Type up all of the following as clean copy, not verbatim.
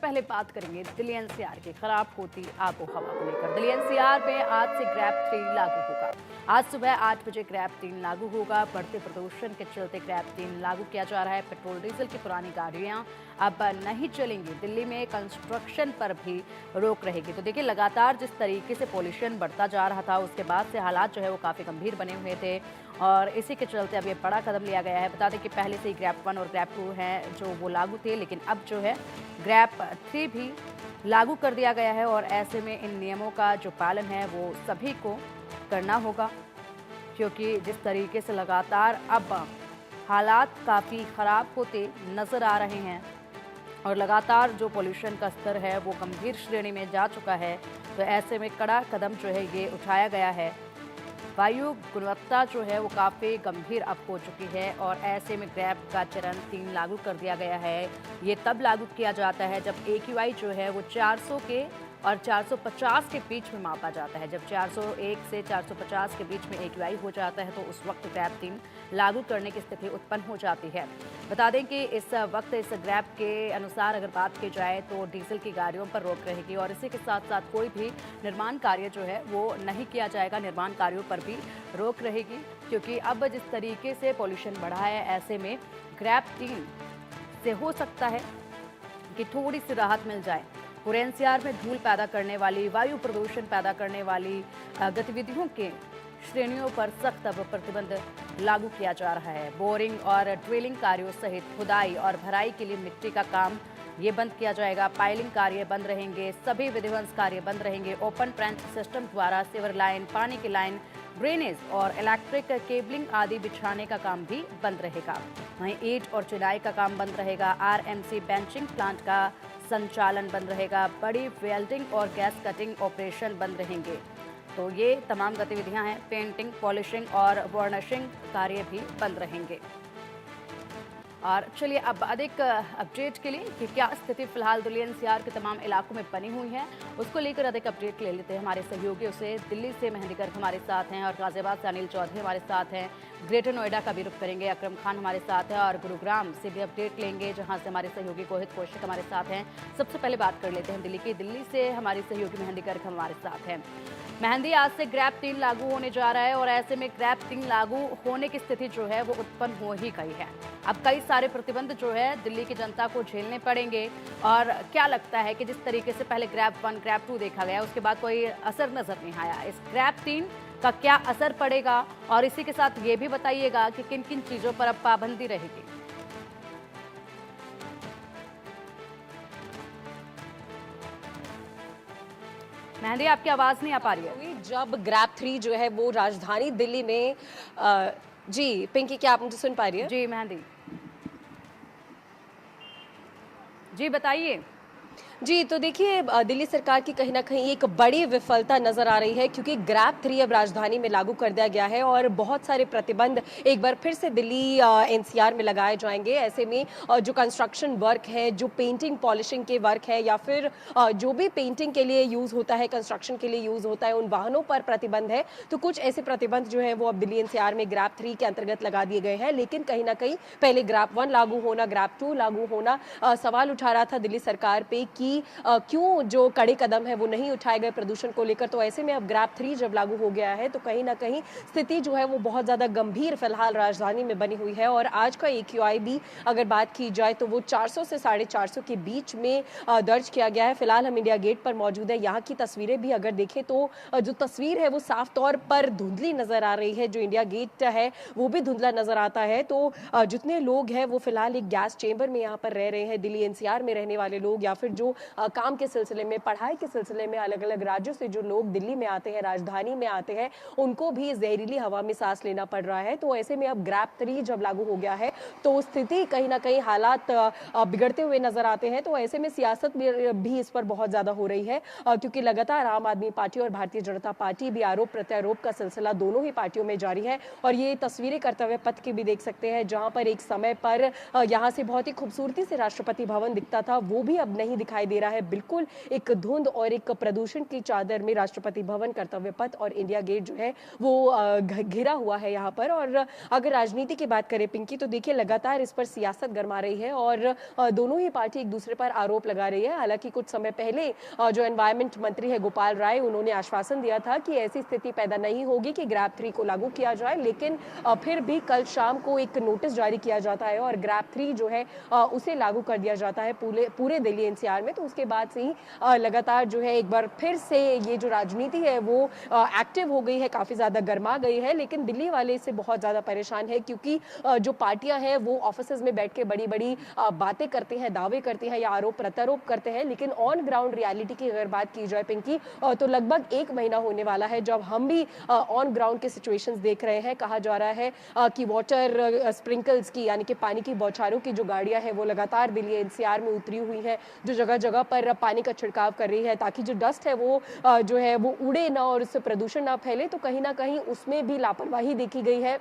पहले बात करेंगे दिल्ली एनसीआर की खराब होती आबो हवा को लेकर। दिल्ली एनसीआर में आज से ग्रैब 3 लागू होगा। आज सुबह 8 बजे ग्रैब 3 लागू होगा। बढ़ते प्रदूषण के चलते ग्रैब 3 लागू किया जा रहा है। पेट्रोल डीजल की पुरानी गाड़ियां अब नहीं चलेंगी। दिल्ली में कंस्ट्रक्शन पर भी रोक रहेगी। तो देखिए, लगातार जिस तरीके से पॉल्यूशन बढ़ता जा रहा था, उसके बाद से हालात जो है वो काफ़ी गंभीर बने हुए थे और इसी के चलते अब ये बड़ा कदम लिया गया है। बता दें कि पहले से ही ग्रैब 1 और ग्रैब 2 हैं जो वो लागू थे, लेकिन अब जो है ग्रैब 3 भी लागू कर दिया गया है और ऐसे में इन नियमों का जो पालन है वो सभी को करना होगा, क्योंकि जिस तरीके से लगातार अब हालात काफ़ी ख़राब होते नज़र आ रहे हैं और लगातार जो पोल्यूशन का स्तर है वो गंभीर श्रेणी में जा चुका है, तो ऐसे में कड़ा कदम जो है ये उठाया गया है। वायु गुणवत्ता जो है वो काफ़ी गंभीर अब हो चुकी है और ऐसे में ग्रैब का चरण 3 लागू कर दिया गया है। ये तब लागू किया जाता है जब AQI जो है वो 400 के और 450 के बीच में मापा जाता है। जब 401 से 450 के बीच में AQI हो जाता है तो उस वक्त ग्रैब 3 लागू करने की स्थिति उत्पन्न हो जाती है। बता दें कि इस वक्त इस ग्रैब के अनुसार अगर बात की जाए तो डीजल की गाड़ियों पर रोक रहेगी और इसी के साथ साथ कोई भी निर्माण कार्य जो है वो नहीं किया जाएगा। निर्माण कार्यों पर भी रोक रहेगी, क्योंकि अब जिस तरीके से पॉल्यूशन बढ़ा है, ऐसे में ग्रैब 3 से हो सकता है कि थोड़ी सी राहत मिल जाए। पूरे एनसीआर में धूल पैदा करने वाली, वायु प्रदूषण पैदा करने वाली गतिविधियों के श्रेणियों पर सख्त अब प्रतिबंध लागू किया जा रहा है। बोरिंग और ड्रिलिंग कार्यों सहित खुदाई और भराई के लिए मिट्टी का काम ये बंद किया जाएगा। पाइलिंग कार्य बंद रहेंगे। सभी विध्वंस कार्य बंद रहेंगे। ओपन ट्रेंच सिस्टम द्वारा सीवर लाइन, पानी की लाइन, ड्रेनेज और इलेक्ट्रिक केबलिंग आदि बिछाने का काम भी बंद रहेगा। वहीं ईंट और चिनाई का काम बंद रहेगा। RMC बेंचिंग प्लांट का संचालन बंद रहेगा। बड़ी वेल्डिंग और गैस कटिंग ऑपरेशन बंद रहेंगे। तो ये तमाम गतिविधियां हैं। पेंटिंग, पॉलिशिंग और वार्निशिंग कार्य भी बंद रहेंगे। और चलिए अब अधिक अपडेट के लिए कि क्या स्थिति फिलहाल दिल्ली एनसीआर के तमाम इलाकों में बनी हुई है, उसको लेकर अधिक अपडेट ले लेते हैं हमारे सहयोगियों से। दिल्ली से मेहंदी गर्ग हमारे साथ हैं और गाजियाबाद से अनिल चौधरी हमारे साथ हैं। ग्रेटर नोएडा का भी रुख करेंगे, अकरम खान हमारे साथ है और गुरुग्राम से भी अपडेट लेंगे जहां से हमारे सहयोगी कोहित कौशिक हमारे साथ हैं। सबसे पहले बात कर लेते हैं दिल्ली की। दिल्ली से हमारी सहयोगी मेहंदी गर्ग हमारे साथ हैं। मेहंदी, आज से ग्रैब 3 लागू होने जा रहा है और ऐसे में ग्रैब 3 लागू होने की स्थिति जो है वो उत्पन्न हो ही गई है। अब कई सारे प्रतिबंध जो है दिल्ली की जनता को झेलने पड़ेंगे और क्या लगता है कि जिस तरीके से पहले ग्रैब 1, ग्रैब 2 देखा गया, उसके बाद कोई असर नजर नहीं आया, इस ग्रैब 3 का क्या असर पड़ेगा और इसी के साथ ये भी बताइएगा कि किन किन चीजों पर अब पाबंदी रहेगी। मेहंदी, आपकी आवाज नहीं आ पा रही है। जब ग्रैब 3 जो है वो राजधानी दिल्ली में जी पिंकी, क्या आप मुझे सुन पा रही है? जी मेहंदी, जी बताइए। जी, तो देखिए, दिल्ली सरकार की कहीं ना कहीं एक बड़ी विफलता नजर आ रही है, क्योंकि ग्रैब 3 अब राजधानी में लागू कर दिया गया है और बहुत सारे प्रतिबंध एक बार फिर से दिल्ली एनसीआर में लगाए जाएंगे। ऐसे में जो कंस्ट्रक्शन वर्क है, जो पेंटिंग पॉलिशिंग के वर्क है या फिर जो भी पेंटिंग के लिए यूज होता है, कंस्ट्रक्शन के लिए यूज होता है, उन वाहनों पर प्रतिबंध है। तो कुछ ऐसे प्रतिबंध जो है वो अब दिल्ली एनसीआर में ग्रैब 3 के अंतर्गत लगा दिए गए हैं। लेकिन कहीं ना कहीं पहले ग्रैब 1 लागू होना, ग्रैब 2 लागू होना सवाल उठा रहा था दिल्ली सरकार पे कि क्यों जो कड़े कदम है वो नहीं उठाए गए प्रदूषण को लेकर। तो ऐसे में अब ग्रैब 3 जब लागू हो गया है तो कहीं ना कहीं स्थिति जो है वो बहुत ज्यादा गंभीर फिलहाल राजधानी में बनी हुई है। और आज का AQI भी अगर बात की जाए तो वो 400 से 450 के बीच में दर्ज किया गया है। फिलहाल हम इंडिया गेट पर मौजूद है। यहाँ की तस्वीरें भी अगर देखें तो जो तस्वीर है वो साफ तौर पर धुंधली नजर आ रही है। जो इंडिया गेट है वो भी धुंधला नजर आता है। तो जितने लोग हैं वो फिलहाल एक गैस चेंबर में यहाँ पर रह रहे हैं, दिल्ली एनसीआर में रहने वाले लोग या फिर जो काम के सिलसिले में, पढ़ाई के सिलसिले में अलग अलग राज्यों से जो लोग दिल्ली में आते हैं, राजधानी में आते हैं, उनको भी जहरीली हवा में सांस लेना पड़ रहा है। तो ऐसे में अब ग्रैब 3 जब लागू हो गया है तो स्थिति कहीं ना कहीं हालात बिगड़ते हुए नजर आते हैं। तो ऐसे में सियासत भी इस पर बहुत ज्यादा हो रही है, क्योंकि लगातार आम आदमी पार्टी और भारतीय जनता पार्टी भी आरोप प्रत्यारोप का सिलसिला दोनों ही पार्टियों में जारी है। और ये तस्वीरें कर्तव्य पथ की भी देख सकते हैं, जहां पर एक समय पर यहाँ से बहुत ही खूबसूरती से राष्ट्रपति भवन दिखता था, वो भी अब नहीं दिखाई दे रहा है। बिल्कुल एक धुंध और एक प्रदूषण की चादर में राष्ट्रपति भवन, कर्तव्य पथ और इंडिया गेट जो है वो घिरा हुआ है यहाँ पर। और अगर राजनीति की बात करें पिंकी, तो देखिए लगातार इस पर सियासत गरमा रही है और दोनों ही पार्टी एक दूसरे पर आरोप लगा रही है। हालांकि कुछ समय पहले जो एनवायरमेंट मंत्री है गोपाल राय, उन्होंने आश्वासन दिया था कि ऐसी स्थिति पैदा नहीं होगी कि ग्रैब 3 को लागू किया जाए, लेकिन फिर भी कल शाम को एक नोटिस जारी किया जाता है और ग्रैब 3 जो है उसे लागू कर दिया जाता है पूरे दिल्ली एनसीआर में। तो उसके बाद से ही लगातार जो है एक बार फिर से ये जो राजनीति है वो एक्टिव हो गई है, काफी ज्यादा गर्मा गई है। लेकिन दिल्ली वाले इससे बहुत ज्यादा परेशान है, क्योंकि जो पार्टियां हैं वो ऑफिसेज में बैठ के बड़ी बड़ी बातें करते हैं, दावे करते हैं या आरोप प्रत्यारोप करते हैं, लेकिन ऑन ग्राउंड रियलिटी की अगर बात की जाए पिंकी, तो लगभग 1 महीना होने वाला है जब हम भी ऑन ग्राउंड के सिचुएशंस देख रहे हैं। कहा जा रहा है कि वाटर स्प्रिंकल्स की, यानी कि पानी की बौछारों की जो गाड़ियां हैं वो लगातार दिल्ली एनसीआर में उतरी हुई हैं, जो जगह जगह पर पानी का छिड़काव कर रही है ताकि जो डस्ट है वो जो है वो उड़े ना और उससे प्रदूषण ना फैले। तो कहीं ना कहीं उसमें भी लापरवाही देखी गई है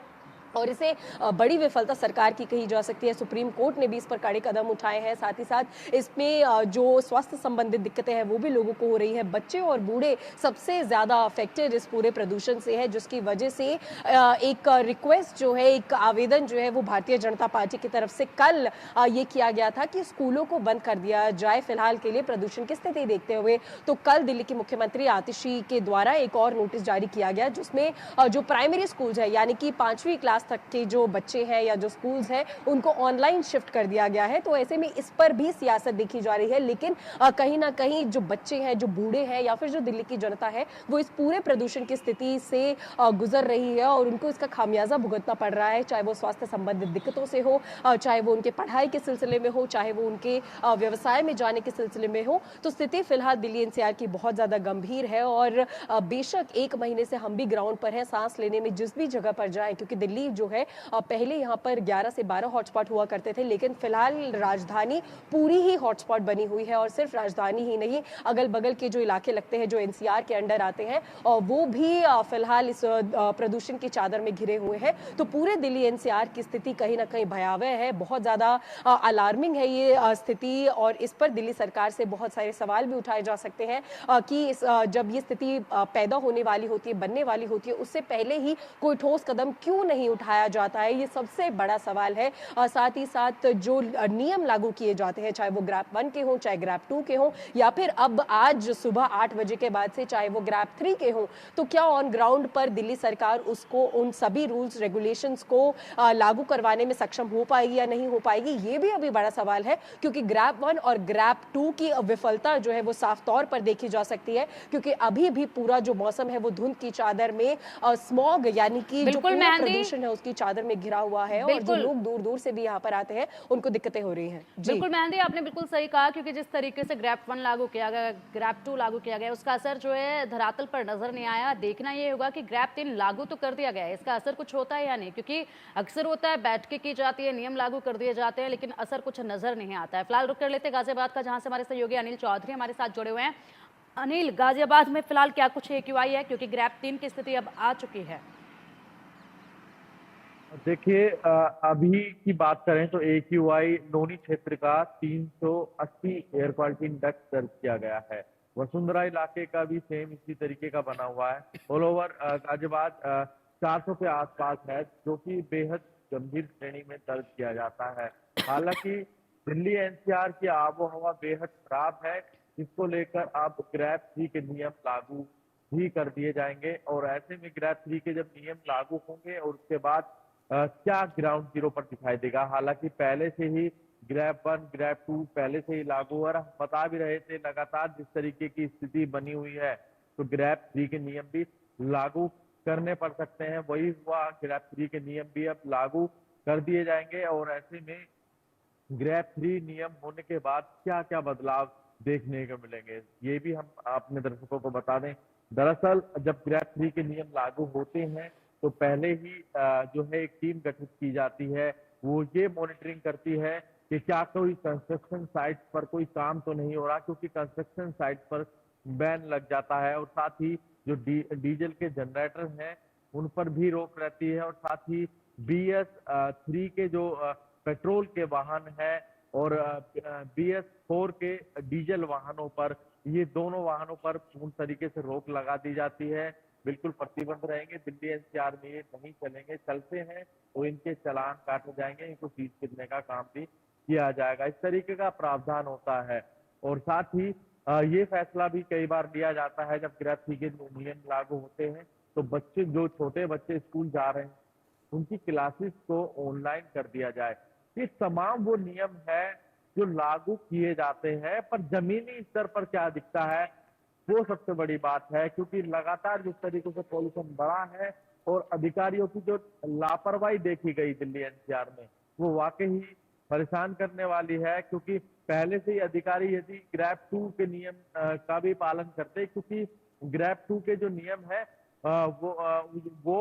और इसे बड़ी विफलता सरकार की कही जा सकती है। सुप्रीम कोर्ट ने भी इस पर कड़े कदम उठाए हैं। साथ ही साथ इसमें जो स्वास्थ्य संबंधित दिक्कतें हैं वो भी लोगों को हो रही है। बच्चे और बूढ़े सबसे ज्यादा अफेक्टेड इस पूरे प्रदूषण से है, जिसकी वजह से एक रिक्वेस्ट जो है, एक आवेदन जो है वो भारतीय जनता पार्टी की तरफ से कल ये किया गया था कि स्कूलों को बंद कर दिया जाए फिलहाल के लिए प्रदूषण की स्थिति देखते हुए। तो कल दिल्ली की मुख्यमंत्री आतिशी के द्वारा एक और नोटिस जारी किया गया, जिसमें जो प्राइमरी स्कूल है यानी कि 5वीं क्लास तक के जो बच्चे हैं या जो स्कूल्स हैं उनको ऑनलाइन शिफ्ट कर दिया गया है। तो ऐसे में इस पर भी सियासत देखी जा रही है, लेकिन कहीं ना कहीं जो बच्चे हैं, जो बूढ़े हैं या फिर जो दिल्ली की जनता है वो इस पूरे प्रदूषण की स्थिति से गुजर रही है और उनको इसका खामियाजा भुगतना पड़ रहा है, चाहे वो स्वास्थ्य संबंधित दिक्कतों से हो, चाहे वो उनके पढ़ाई के सिलसिले में हो, चाहे वो उनके व्यवसाय में जाने के सिलसिले में हो। तो स्थिति फिलहाल दिल्ली एनसीआर की बहुत ज्यादा गंभीर है और बेशक 1 महीने से हम भी ग्राउंड पर है, सांस लेने में जिस भी जगह पर जाए, क्योंकि दिल्ली जो है पहले यहाँ पर 11 से 12 हॉटस्पॉट हुआ करते थे, लेकिन फिलहाल राजधानी पूरी ही हॉटस्पॉट बनी हुई है। और सिर्फ राजधानी ही नहीं, अगल बगल के जो इलाके लगते हैं जो एनसीआर के अंडर आते हैं वो भी फिलहाल इस प्रदूषण की चादर में घिरे हुए हैं। तो पूरे दिल्ली एनसीआर की स्थिति कहीं ना कहीं भयावह है, बहुत ज्यादा अलार्मिंग है ये स्थिति। और इस पर दिल्ली सरकार से बहुत सारे सवाल भी उठाए जा सकते हैं कि जब ये स्थिति पैदा होने वाली होती है, बनने वाली होती है, उससे पहले ही कोई ठोस कदम क्यों नहीं उठाया जाता है, ये सबसे बड़ा सवाल है। साथ ही साथ जो नियम लागू किए जाते हैं, चाहे वो ग्रैब 1 के हों, चाहे ग्रैब 2 के हों, या फिर अब आज सुबह 8 बजे के बाद से चाहे वो ग्रैब 3 के हों, तो क्या ऑन ग्राउंड पर दिल्ली सरकार उसको, उन सभी रूल्स रेगुलेशंस को लागू करवाने में सक्षम हो पाएगी या नहीं हो पाएगी, ये भी अभी बड़ा सवाल है। क्योंकि ग्रैब 1 और ग्रैब 2 की विफलता जो है वो साफ तौर पर देखी जा सकती है, क्योंकि अभी भी पूरा जो मौसम है वो धुंध की चादर में, स्मॉग यानी कि जो पूरा प्रदूषण है उसकी चादर में घिरा हुआ है और जो लोग दूर दूर से भी यहाँ पर आते हैं उनको दिक्कतें हो रही हैं। बिल्कुल मेहंदी, आपने बिल्कुल सही कहा, क्योंकि जिस तरीके से ग्रैब 1 लागू किया गया, ग्रैब 2 लागू किया गया, उसका असर जो है धरातल पर नजर नहीं आया। देखना ये होगा कि ग्रैब 3 लागू तो कर दिया गया है, इसका असर कुछ होता है या नहीं, क्योंकि अक्सर होता है बैठ के की जाती है, नियम लागू कर दिए जाते हैं, लेकिन असर कुछ नजर नहीं आता है। फिलहाल रुक कर लेते गाजियाबाद का, जहां से हमारे सहयोगी अनिल चौधरी हमारे साथ जुड़े हुए हैं। अनिल, गाजियाबाद में फिलहाल क्या कुछ AQI है, क्योंकि ग्रैब 3 की स्थिति अब आ चुकी है? देखिए, अभी की बात करें तो AQI नोनी क्षेत्र का 380 एयर क्वालिटी इंडेक्स दर्ज किया गया है। वसुंधरा इलाके का भी सेम इसी तरीके का बना हुआ है। ऑल ओवर गाजियाबाद 400 के आसपास है, जो कि बेहद गंभीर श्रेणी में दर्ज किया जाता है। हालांकि दिल्ली एनसीआर की आबो हवा बेहद खराब है, जिसको लेकर अब ग्रैब 3 के नियम लागू भी कर दिए जाएंगे। और ऐसे में ग्रैब 3 के जब नियम लागू होंगे और उसके बाद क्या ग्राउंड जीरो पर दिखाई देगा। हालांकि पहले से ही ग्रैब 1, ग्रैब 2 पहले से ही लागू, और हम बता भी रहे थे लगातार जिस तरीके की स्थिति बनी हुई है, तो ग्रैब 3 के नियम भी लागू करने पड़ सकते हैं। वही हुआ, ग्रैब 3 के नियम भी अब लागू कर दिए जाएंगे। और ऐसे में ग्रैब 3 नियम होने के बाद क्या क्या बदलाव देखने को मिलेंगे, ये भी हम अपने दर्शकों को बता दें। दरअसल जब ग्रैब 3 के नियम लागू होते हैं तो पहले ही जो है एक टीम गठित की जाती है। वो ये मॉनिटरिंग करती है कि क्या कोई कंस्ट्रक्शन साइट पर कोई काम तो नहीं हो रहा, क्योंकि कंस्ट्रक्शन साइट पर बैन लग जाता है। और साथ ही जो डीजल के जनरेटर हैं उन पर भी रोक रहती है। और साथ ही BS 3 के जो पेट्रोल के वाहन है और BS4 के डीजल वाहनों पर, ये दोनों वाहनों पर पूर्ण तरीके से रोक लगा दी जाती है। बिल्कुल प्रतिबंध रहेंगे। दिल्ली एनसीआर में ये नहीं चलेंगे, चलते हैं तो इनके चालान काटे जाएंगे, इनको फीस गिनने का काम भी किया जाएगा। इस तरीके का प्रावधान होता है। और साथ ही ये फैसला भी कई बार लिया जाता है जब ग्रेड 3 के नियम लागू होते हैं तो बच्चे, जो छोटे बच्चे स्कूल जा रहे हैं, उनकी क्लासेस को ऑनलाइन कर दिया जाए। ये तमाम वो नियम है जो लागू किए जाते हैं, पर जमीनी स्तर पर क्या दिखता है वो सबसे बड़ी बात है, क्योंकि लगातार जिस तरीके से पॉल्यूशन बढ़ा है और अधिकारियों की जो लापरवाही देखी गई दिल्ली एनसीआर में, वो वाकई परेशान करने वाली है। क्योंकि पहले से ही अधिकारी यदि ग्रैब 2 के नियम का भी पालन करते, क्योंकि ग्रैब 2 के जो नियम है वो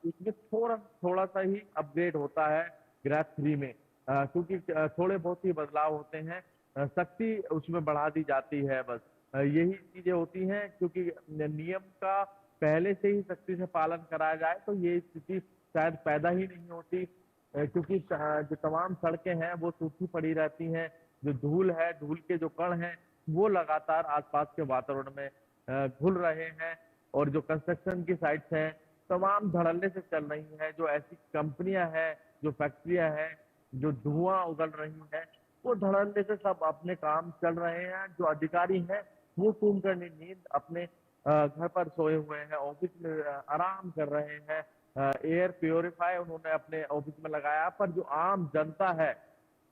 उसमें थोड़ा सा ही अपग्रेड होता है ग्रैब 3 में, क्योंकि थोड़े बहुत ही बदलाव होते हैं, सख्ती उसमें बढ़ा दी जाती है। बस यही चीजें होती हैं, क्योंकि नियम का पहले से ही सख्ती से पालन कराया जाए तो ये स्थिति शायद पैदा ही नहीं होती, क्योंकि जो तमाम सड़कें हैं वो सूखी पड़ी रहती हैं, जो धूल है, धूल के जो कण हैं वो लगातार आसपास के वातावरण में घुल रहे हैं। और जो कंस्ट्रक्शन की साइट्स हैं तमाम धड़ल्ले से चल रही हैं, जो ऐसी कंपनियां हैं, जो फैक्ट्रियां हैं, जो धुआं उगल रही है, वो धड़ल्ले से सब अपने काम चल रहे हैं। जो अधिकारी हैं वो सूम कर नींद अपने घर पर सोए हुए हैं, ऑफिस में आराम कर रहे हैं, एयर प्योरीफायर उन्होंने अपने ऑफिस में लगाया, पर जो आम जनता है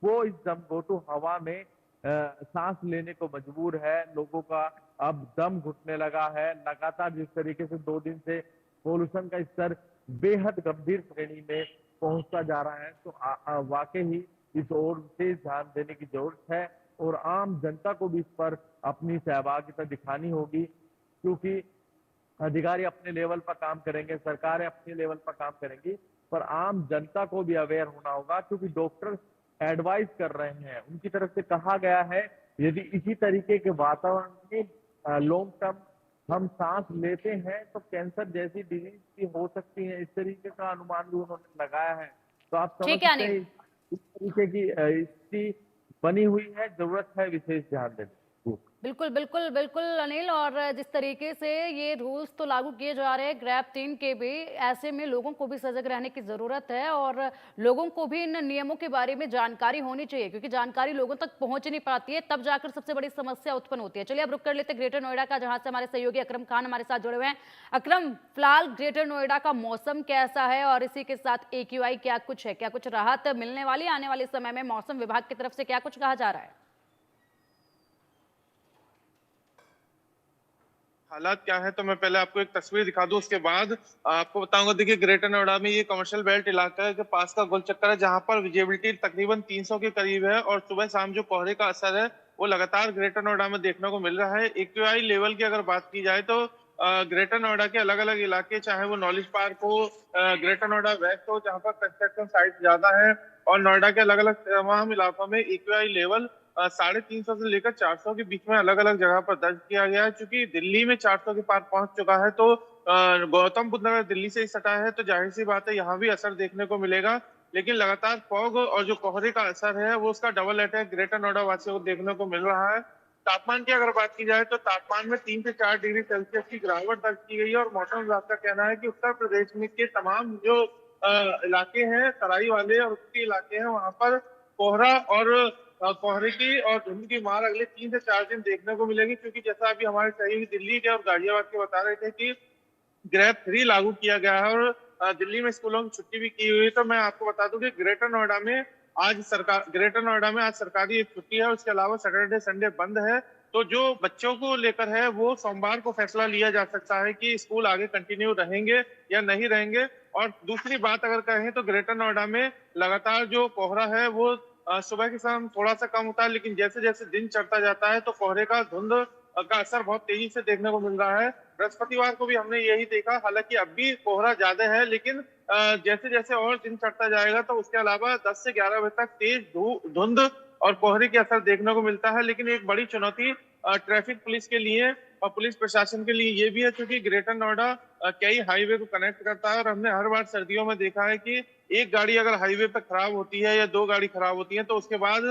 वो इस दमघोटू हवा में सांस लेने को मजबूर है। लोगों का अब दम घुटने लगा है। लगातार जिस तरीके से 2 दिन से पोल्यूशन का स्तर बेहद गंभीर श्रेणी में पहुंचता जा रहा है, तो वाकई ही इस ओर विशेष ध्यान देने की जरूरत है और आम जनता को भी इस पर अपनी सहभागिता दिखानी होगी, क्योंकि अधिकारी अपने लेवल पर काम करेंगे, सरकारें अपने लेवल पर काम करेंगी, पर आम जनता को भी अवेयर होना होगा, क्योंकि डॉक्टर एडवाइस कर रहे हैं, उनकी तरफ से कहा गया है यदि इसी तरीके के वातावरण में लॉन्ग टर्म हम सांस लेते हैं तो कैंसर जैसी डिजीज भी हो सकती है। इस तरीके का अनुमान भी उन्होंने लगाया है। तो आप समझ ठीक है सकते अनिल। हैं इस तरीके की स्थिति बनी हुई है, जरूरत है विशेष ध्यान देने की। बिल्कुल बिल्कुल बिल्कुल अनिल, और जिस तरीके से ये रूल्स तो लागू किए जा रहे हैं ग्रैब 3 के भी, ऐसे में लोगों को भी सजग रहने की जरूरत है और लोगों को भी इन नियमों के बारे में जानकारी होनी चाहिए, क्योंकि जानकारी लोगों तक पहुंच नहीं पाती है, तब जाकर सबसे बड़ी समस्या उत्पन्न होती है। चलिए अब रुक कर लेते ग्रेटर नोएडा का, जहां से हमारे सहयोगी अकरम खान हमारे साथ जुड़े हुए हैं। अकरम, फिलहाल ग्रेटर नोएडा का मौसम कैसा है और इसी के साथ AQI क्या कुछ है, क्या कुछ राहत मिलने वाली आने वाले समय में? मौसम विभाग की तरफ से क्या कुछ कहा जा रहा है? हालात क्या है तो मैं पहले आपको एक तस्वीर दिखा दूं, उसके बाद आपको बताऊंगा। देखिए, ग्रेटर नोएडा में ये कमर्शियल बेल्ट इलाका के पास का गोल चक्कर है, जहां पर विजिबिलिटी तकरीबन 300 के करीब है और सुबह शाम जो कोहरे का असर है वो लगातार ग्रेटर नोएडा में देखने को मिल रहा है। AQI लेवल की अगर बात की जाए तो ग्रेटर नोएडा के अलग अलग इलाके, चाहे वो नॉलेज पार्क हो, ग्रेटर नोएडा वेस्ट हो, जहाँ पर कंस्ट्रक्शन साइट ज्यादा है, और नोएडा के अलग अलग तमाम इलाकों में AQI लेवल 350 से लेकर 400 के बीच में अलग अलग जगह पर दर्ज किया गया है। चूंकि दिल्ली में 400 के पार पहुंच चुका है, तो गौतम बुद्ध नगर दिल्ली से ही सटा है, तो जाहिर सी बात है यहाँ भी असर देखने को मिलेगा। लेकिन लगातार फॉग और जो कोहरे का असर है वो उसका डबल अटैक ग्रेटर नोएडा वासियों को देखने को मिल रहा है। तापमान की अगर बात की जाए तो तापमान में 3 से 4 डिग्री सेल्सियस की गिरावट दर्ज की गई है, और मौसम विभाग का कहना है कि उत्तर प्रदेश में के तमाम जो इलाके हैं, तराई वाले और उसके इलाके हैं, वहां पर कोहरा और कोहरे की और धुंध की मार अगले 3 से 4 दिन देखने को मिलेगी। क्योंकि जैसा अभी हमारे सहयोगी दिल्ली के और गाजियाबाद के बता रहे थे कि ग्रैब 3 लागू किया गया है और दिल्ली में स्कूलों की छुट्टी भी की हुई है, तो मैं आपको बता दूं कि ग्रेटर नोएडा में आज सरकारी एक छुट्टी है, उसके अलावा सैटरडे संडे बंद है। तो जो बच्चों को लेकर है वो सोमवार को फैसला लिया जा सकता है कि स्कूल आगे कंटिन्यू रहेंगे या नहीं रहेंगे। और दूसरी बात अगर कहें तो ग्रेटर नोएडा में लगातार जो कोहरा है वो सुबह के समय थोड़ा सा कम होता है, लेकिन जैसे जैसे दिन चढ़ता जाता है तो कोहरे का धुंध का असर बहुत तेजी से देखने को मिल रहा है। बृहस्पतिवार को भी हमने यही देखा, हालांकि अब भी कोहरा ज्यादा है, लेकिन जैसे जैसे और दिन चढ़ता जाएगा तो उसके अलावा 10 से 11 बजे तक तेज धुंध और कोहरे के असर देखने को मिलता है। लेकिन एक बड़ी चुनौती ट्रैफिक पुलिस के लिए और पुलिस प्रशासन के लिए ये भी है, क्योंकि ग्रेटर नोएडा कई हाईवे को कनेक्ट करता है और हमने हर बार सर्दियों में देखा है कि एक गाड़ी अगर हाईवे पे खराब होती है या 2 गाड़ी खराब होती है तो उसके बाद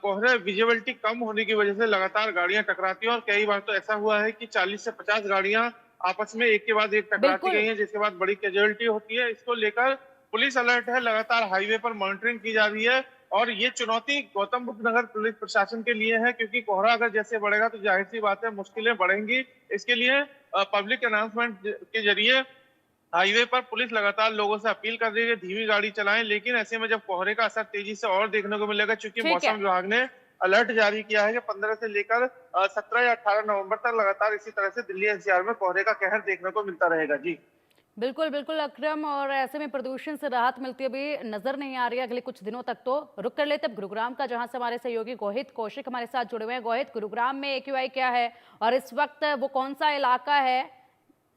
कोहरे विजिबिलिटी कम होने की वजह से लगातार गाड़ियां टकराती हैं और कई बार तो ऐसा हुआ है कि 40 से 50 गाड़ियां आपस में एक के बाद एक टकराती बिल्कुल। गई हैं, जिसके बाद बड़ी कैजुअलिटी होती है। इसको लेकर पुलिस अलर्ट है, लगातार हाईवे पर मॉनिटरिंग की जा रही है और ये चुनौती गौतम बुद्ध नगर पुलिस प्रशासन के लिए है, क्योंकि कोहरा अगर जैसे बढ़ेगा तो जाहिर सी बात है मुश्किलें बढ़ेंगी। इसके लिए पब्लिक अनाउंसमेंट के जरिए हाईवे पर पुलिस लगातार लोगों से अपील कर रही है धीमी गाड़ी चलाएं, लेकिन ऐसे में जब कोहरे का असर तेजी से और देखने को मिलेगा, चूंकि ठीक मौसम है। विभाग ने अलर्ट जारी किया है कि 15 से लेकर 17 या 18 नवंबर तक लगातार इसी तरह से दिल्ली एनसीआर में कोहरे का कहर देखने को मिलता रहेगा। जी बिल्कुल, बिल्कुल अकरम, और ऐसे में प्रदूषण से राहत मिलती अभी नजर नहीं आ रही है अगले कुछ दिनों तक। तो रुक कर लेते अब गुरुग्राम का, जहां से हमारे सहयोगी गोहित कौशिक हमारे साथ जुड़े हुए हैं। गोहित, गुरुग्राम में एक्यूआई क्या है और इस वक्त वो कौन सा इलाका है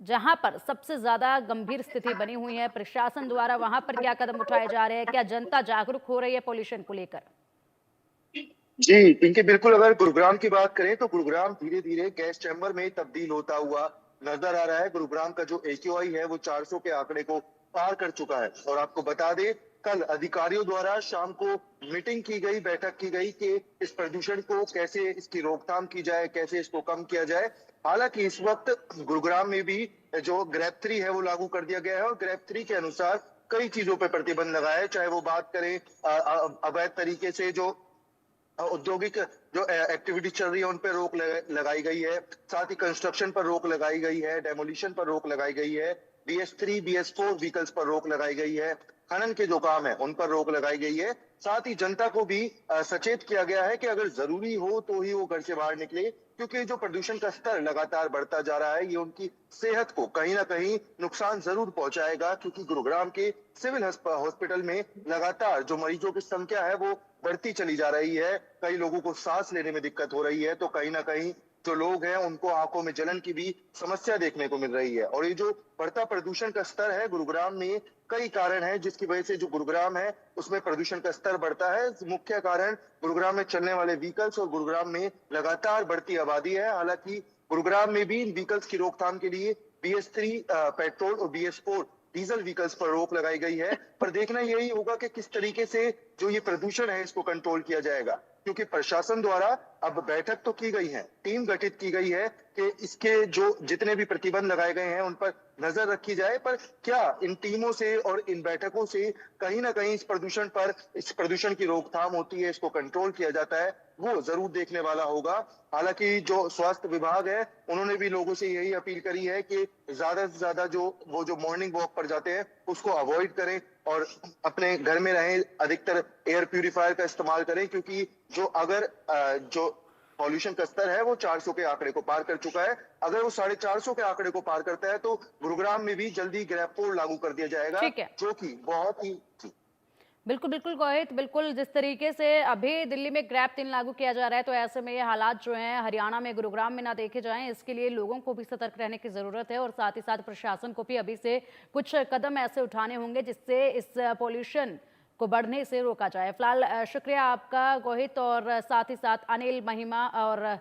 जहां पर सबसे ज्यादा गंभीर स्थिति बनी हुई है? प्रशासन द्वारा वहां पर क्या कदम उठाए जा रहे हैं? क्या जनता जागरूक हो रही है पोल्यूशन को लेकर? जी, पिंकी, बिल्कुल। अगर गुरुग्राम की बात करें तो गुरुग्राम धीरे धीरे गैस चैम्बर में तब्दील होता हुआ नजर आ रहा है। गुरुग्राम का जो एक्यूआई है वो 400 के आंकड़े को पार कर चुका है। और आपको बता दें, कल अधिकारियों द्वारा शाम को मीटिंग की गई, बैठक की गई कि इस प्रदूषण को कैसे, इसकी रोकथाम की जाए, कैसे इसको कम किया जाए। हालांकि इस वक्त गुरुग्राम में भी जो ग्रैप 3 है वो लागू कर दिया गया है और ग्रैप 3 के अनुसार कई चीजों पर प्रतिबंध लगा है। चाहे वो बात करें अवैध तरीके से जो औद्योगिक जो एक्टिविटी चल रही है उन पर रोक लगाई गई है, साथ ही कंस्ट्रक्शन पर रोक लगाई गई है, डेमोलिशन पर रोक लगाई गई है, BS3 BS4 व्हीकल्स पर रोक लगाई गई है, खनन के जो काम है उन पर रोक लगाई गई है। साथ ही जनता को भी सचेत किया गया है कि अगर जरूरी हो तो ही वो घर से बाहर निकले, क्योंकि जो प्रदूषण का स्तर लगातार बढ़ता जा रहा है ये उनकी सेहत को कहीं ना कहीं नुकसान जरूर पहुंचाएगा। क्योंकि गुरुग्राम के सिविल हॉस्पिटल में लगातार जो मरीजों की संख्या है वो बढ़ती चली जा रही है। कई लोगों को सांस लेने में दिक्कत हो रही है, तो कहीं ना कहीं जो लोग हैं उनको आंखों में जलन की भी समस्या देखने को मिल रही है। और ये जो बढ़ता प्रदूषण का स्तर है गुरुग्राम में, कई कारण है जिसकी वजह से जो गुरुग्राम है उसमें प्रदूषण का स्तर बढ़ता है। मुख्य कारण गुरुग्राम में चलने वाले व्हीकल्स और गुरुग्राम में लगातार बढ़ती आबादी है। हालांकि गुरुग्राम में भी इन व्हीकल्स की रोकथाम के लिए BS3 पेट्रोल और BS4 डीजल व्हीकल्स पर रोक लगाई गई है। पर देखना यही होगा कि किस तरीके से जो ये प्रदूषण है इसको कंट्रोल किया जाएगा, क्योंकि प्रशासन द्वारा अब बैठक तो की गई है, टीम गठित की गई है कि इसके जो जितने भी प्रतिबंध लगाए गए हैं उन पर नजर रखी जाए। पर क्या इन टीमों से और इन बैठकों से कहीं ना कहीं इस प्रदूषण की रोकथाम होती है, इसको कंट्रोल किया जाता है, वो जरूर देखने वाला होगा। हालांकि जो स्वास्थ्य विभाग है उन्होंने भी लोगों से यही अपील करी है कि ज्यादा से ज्यादा जो मॉर्निंग वॉक पर जाते हैं उसको अवॉइड करें और अपने घर में रहें, अधिकतर एयर प्यूरिफायर का इस्तेमाल करें, क्योंकि जो पॉल्यूशन का स्तर है वो 400 के आंकड़े को पार कर चुका है। अगर वो 450 के आंकड़े को पार करता है तो गुरुग्राम में भी जल्दी ग्रैप 4 लागू कर दिया जाएगा, ठीक है। जो कि बहुत ही बिल्कुल, बिल्कुल गोहित, बिल्कुल जिस तरीके से अभी दिल्ली में ग्रैप 3 लागू किया जा रहा है, तो ऐसे में ये हालात जो हैं हरियाणा में, गुरुग्राम में ना देखे जाएं, इसके लिए लोगों को भी सतर्क रहने की ज़रूरत है और साथ ही साथ प्रशासन को भी अभी से कुछ कदम ऐसे उठाने होंगे जिससे इस पॉल्यूशन को बढ़ने से रोका जाए। फिलहाल शुक्रिया आपका गोहित, और साथ ही साथ अनिल, महिमा और